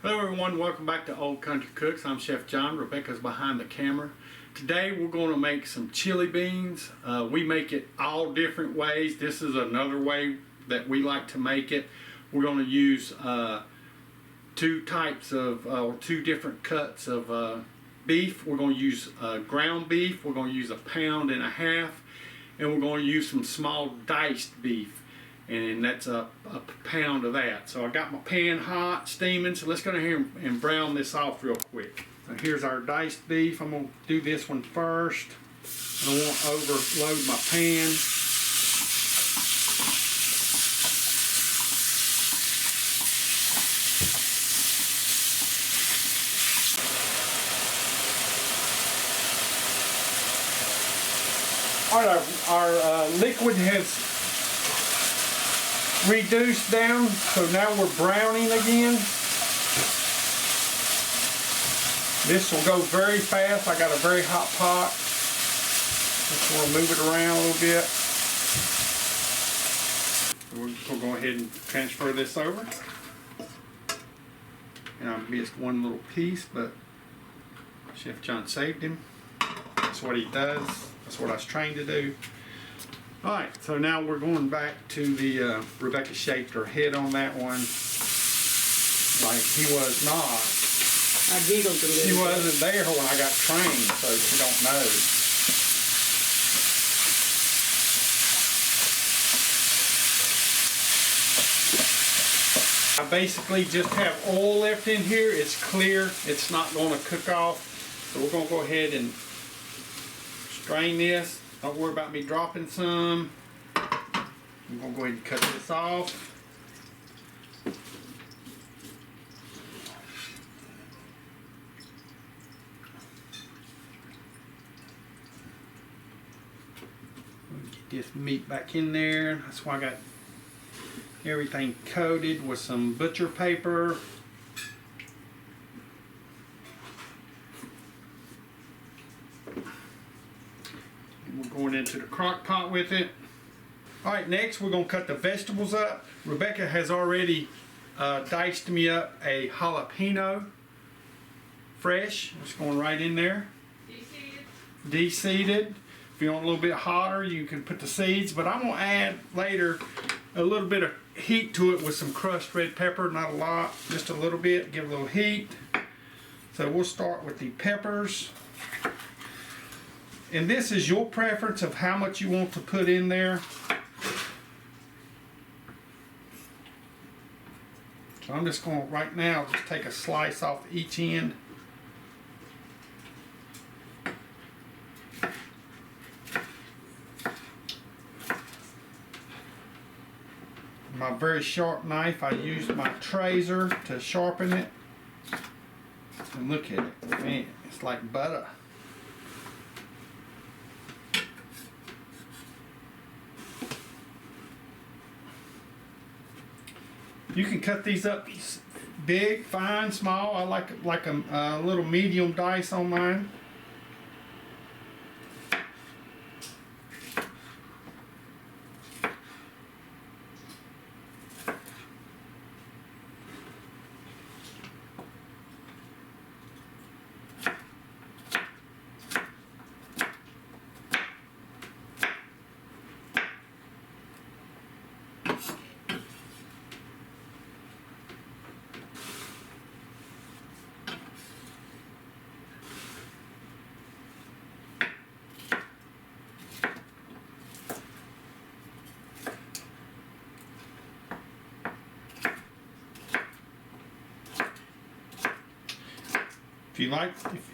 Hello everyone, welcome back to Old Country Cooks. I'm Chef John. Rebecca's behind the camera. Today we're going to make some chili beans. We make it all different ways. This is another way that we like to make it. We're going to use two different cuts of beef. We're going to use ground beef. We're going to use 1.5 pounds, and we're going to use some small diced beef. And that's a pound of that. So I got my pan hot, steaming, so let's go down here and brown this off real quick. So here's our diced beef. I'm going to do this one first. I don't want to overload my pan. All right, our liquid has reduced down, so now we're browning again. This will go very fast. I got a very hot pot. Just want to move it around a little bit. We'll go ahead and transfer this over. And I missed one little piece, but Chef John saved him. That's what he does. That's what I was trained to do. Alright, so now we're going back to the, Rebecca shaped her head on that one like he was not. I giggled a little. She wasn't there when I got trained, so she don't know. I basically just have oil left in here. It's clear. It's not going to cook off. So we're going to go ahead and strain this. Don't worry about me dropping some. I'm going to go ahead and cut this off. Get this meat back in there. That's why I got everything coated with some butcher paper. We're going into the crock pot with it. Alright, next we're going to cut the vegetables up. Rebecca has already diced me up a jalapeno fresh. It's going right in there. De-seeded. If you want a little bit hotter, you can put the seeds, but I'm going to add later a little bit of heat to it with some crushed red pepper. Not a lot, just a little bit, give a little heat. So we'll start with the peppers. And this is your preference of how much you want to put in there. So I'm just going to, right now, just take a slice off each end. My very sharp knife, I used my tracer to sharpen it. And look at it, man, it's like butter. You can cut these up big, fine, small. I like a little medium dice on mine.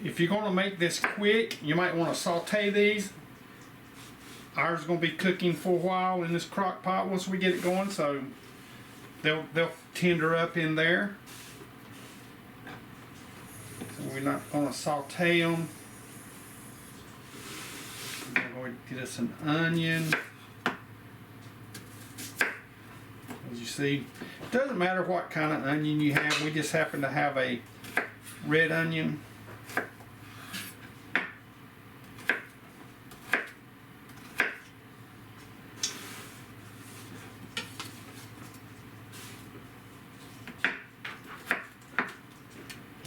If you're going to make this quick, you might want to saute these. Ours is going to be cooking for a while in this crock pot once we get it going, so they'll tender up in there. So we're not going to saute them. I'm going to get us an onion. As you see, it doesn't matter what kind of onion you have. We just happen to have a red onion.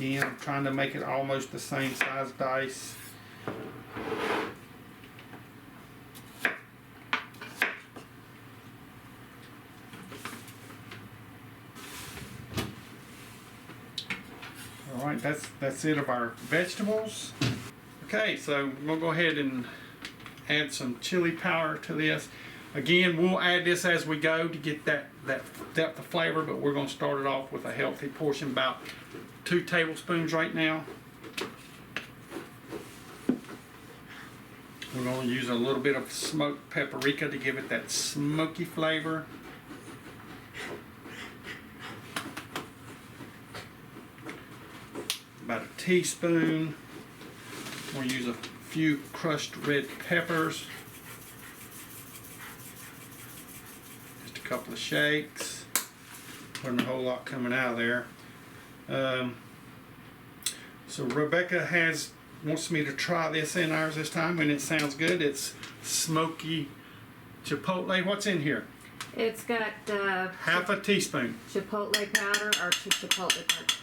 Again, I'm trying to make it almost the same size dice. All right, that's it of our vegetables. Okay, so I'm gonna go ahead and add some chili powder to this. Again, we'll add this as we go to get that depth of flavor, but we're gonna start it off with a healthy portion, about 2 tablespoons right now. We're gonna use a little bit of smoked paprika to give it that smoky flavor. About a teaspoon. We'll use a few crushed red peppers. Just a couple of shakes. Wasn't a whole lot coming out of there. So Rebecca wants me to try this in ours this time, and it sounds good. It's smoky chipotle. What's in here? It's got Half a teaspoon. chipotle powder or chipotle powder.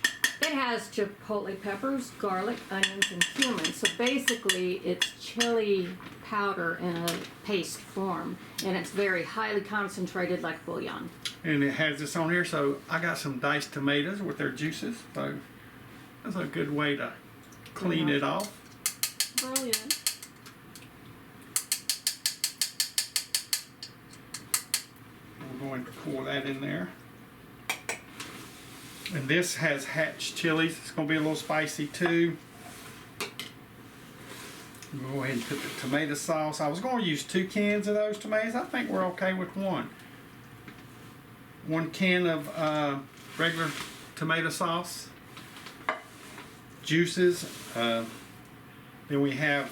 It has chipotle peppers, garlic, onions, and cumin. So basically, it's chili powder in a paste form, and it's very highly concentrated, like bouillon. And it has this on here, so I got some diced tomatoes with their juices. So that's a good way to clean it off. Brilliant. We're going to pour that in there. And this has hatch chilies. It's going to be a little spicy too. We'll go ahead and put the tomato sauce. I was going to use 2 cans of those tomatoes. I think we're okay with 1. 1 can of regular tomato sauce. Juices. Then we have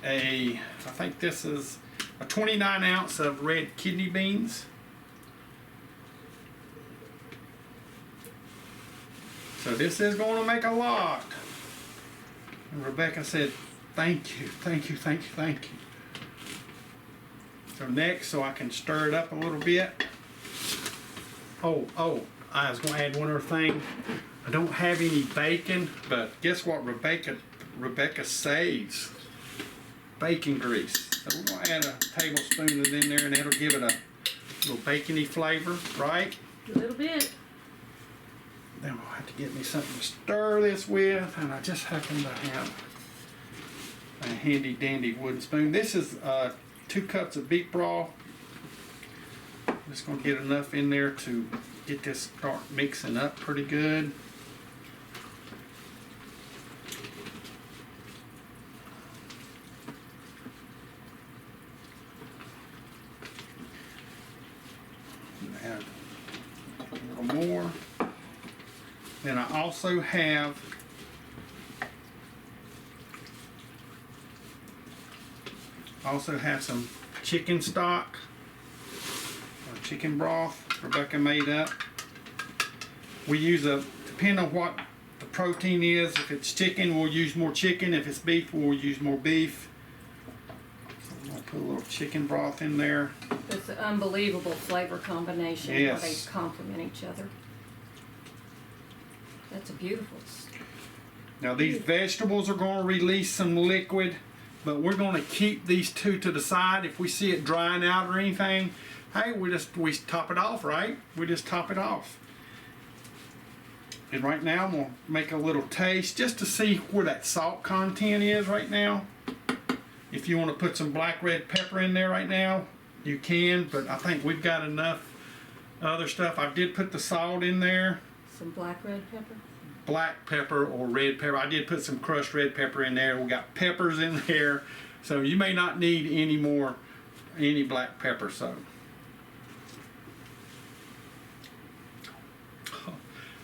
I think this is a 29 ounce of red kidney beans. So this is going to make a lot. And Rebecca said, thank you, thank you, thank you, thank you. So next, so I can stir it up a little bit. Oh, I was going to add one other thing. I don't have any bacon, but guess what Rebecca saves? Bacon grease. So we're going to add a tablespoon of it in there, and that'll give it a little bacony flavor, right? A little bit. Then we'll have to get me something to stir this with, and I just happen to have a handy dandy wooden spoon. This is 2 cups of beef broth. I'm just going to get enough in there to get this start mixing up pretty good. Add a little more. Then I also have some chicken stock or chicken broth Rebecca made up. We use depending on what the protein is. If it's chicken, we'll use more chicken. If it's beef, we'll use more beef. So I'm gonna put a little chicken broth in there. It's an unbelievable flavor combination. Yes. How they complement each other. That's a beautiful. Now these vegetables are going to release some liquid, but we're going to keep these 2 to the side. If we see it drying out or anything, hey, we top it off, right? We just top it off. And right now I'm going to make a little taste just to see where that salt content is right now. If you want to put some black red pepper in there right now, you can, but I think we've got enough other stuff. I did put the salt in there. Some black red pepper. Black pepper or red pepper. I did put some crushed red pepper in there. We got peppers in there, so you may not need any black pepper. So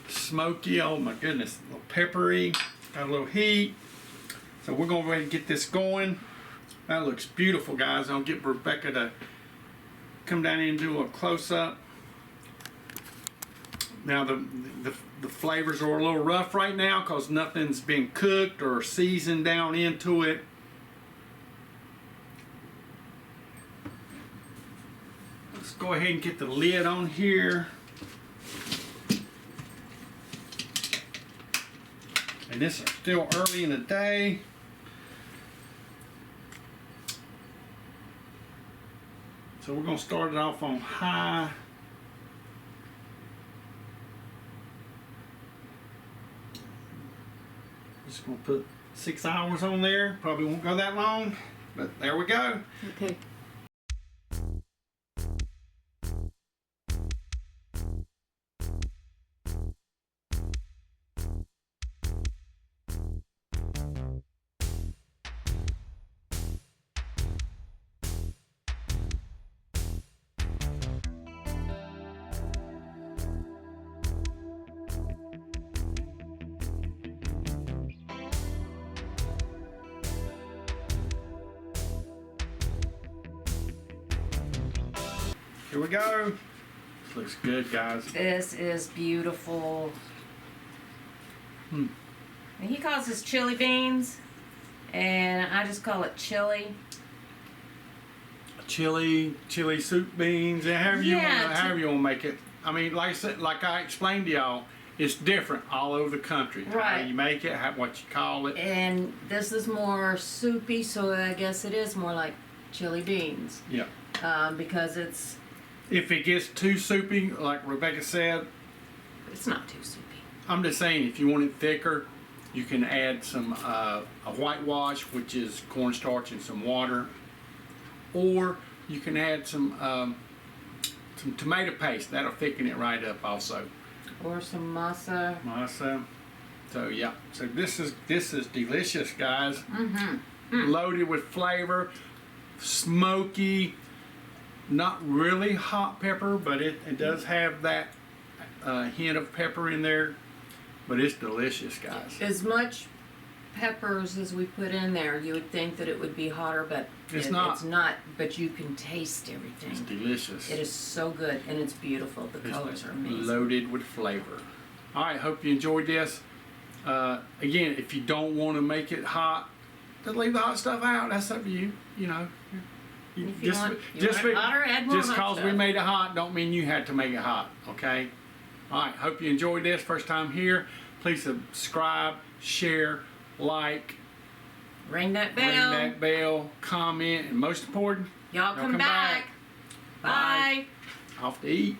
smoky, oh my goodness, a little peppery, got a little heat. So we're gonna go ahead and get this going. That looks beautiful, guys. I'll get Rebecca to come down here and do a close-up. Now the flavors are a little rough right now because nothing's been cooked or seasoned down into it. Let's go ahead and get the lid on here. And this is still early in the day. So we're gonna start it off on high. Just gonna put 6 hours on there. Probably won't go that long, but there we go. Okay. Here we go. This looks good, guys. This is beautiful. And he calls this chili beans, and I just call it chili. Chili soup beans, and however you Yeah, want, however you want to make it. I mean, like I said, like I explained to y'all, it's different all over the country. How Right. you make it, what you call it. And this is more soupy, so I guess it is more like chili beans. Yeah. Because it's If it gets too soupy, like Rebecca said, not too soupy. I'm just saying, if you want it thicker, you can add some a whitewash, which is cornstarch and some water, or you can add some tomato paste. That'll thicken it right up, also. Or some masa. Masa. So yeah. So this is delicious, guys. Loaded with flavor, smoky. Not really hot pepper, but it does have that hint of pepper in there. But it's delicious, guys. As much peppers as we put in there, you would think that it would be hotter, but It's not. It's not. But you can taste everything. It's delicious. It is so good, and it's beautiful. The colors are amazing. Loaded with flavor. All right, hope you enjoyed this. Again, if you don't want to make it hot, just leave the hot stuff out. That's up to you. You know. If you want it hotter, add more just hot cause we stuff. made it hot don't mean you had to make it hot, okay? All right, hope you enjoyed this. First time here, please subscribe, share, like, Ring that bell. ring that bell, comment, and most important, Y'all come back. Bye. off to eat.